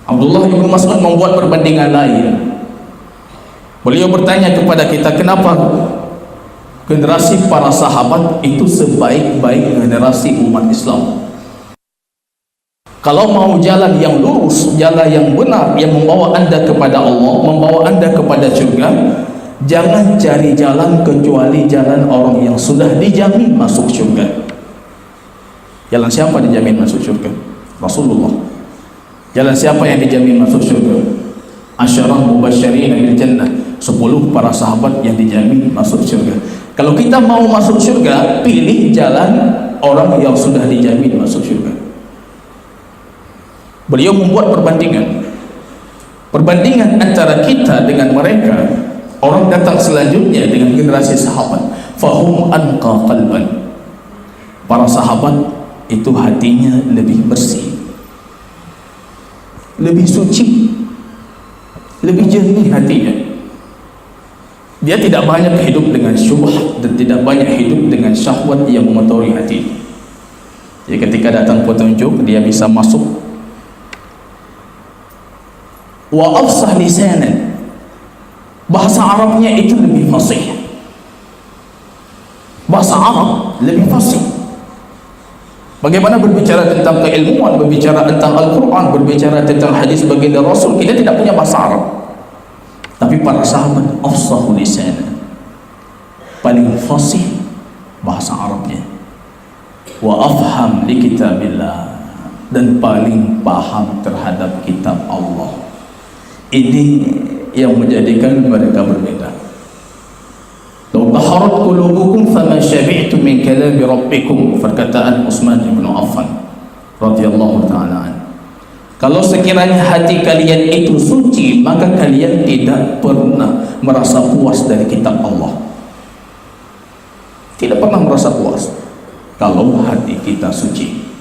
Abdullah bin Mas'ud membuat perbandingan lain. Beliau bertanya kepada kita, kenapa generasi para sahabat itu sebaik-baik generasi umat Islam? Kalau mau jalan yang lurus, jalan yang benar, yang membawa anda kepada Allah, membawa anda kepada surga, jangan cari jalan kecuali jalan orang yang sudah dijamin masuk surga. Jalan siapa dijamin masuk surga? Rasulullah. Jalan siapa yang dijamin masuk surga? Asyarah mubasysyirin bil jannah, 10 para sahabat yang dijamin masuk surga. Kalau kita mau masuk surga, pilih jalan orang yang sudah dijamin masuk surga. Beliau membuat perbandingan antara kita dengan mereka. Orang datang selanjutnya dengan generasi sahabat, fahum anqa qalban. Para sahabat itu hatinya lebih bersih, lebih suci, lebih jernih hatinya. Dia tidak banyak hidup dengan syubhat dan tidak banyak hidup dengan syahwat yang mengotori hati. Jadi ketika datang petunjuk, dia bisa masuk. Wa afsah lisanan, bahasa Arabnya itu lebih fasih. Bahasa Arab lebih fasih. Bagaimana berbicara tentang keilmuan, berbicara tentang Al-Quran, berbicara tentang hadis baginda Rasul, kita tidak punya bahasa Arab. Tapi para sahabat afsahu lisanan, paling fasih bahasa Arabnya. Wa afham li kitabillah, dan paling paham terhadap kitab Allah. Ini yang menjadikan mereka berbeda. Law taharat qulubukum fama syabi'tum min kalami rabbikum, perkataan Utsman bin Affan radhiyallahu taala an. Kalau sekiranya hati kalian itu suci, maka kalian tidak pernah merasa puas dari kitab Allah. Tidak pernah merasa puas kalau hati kita suci.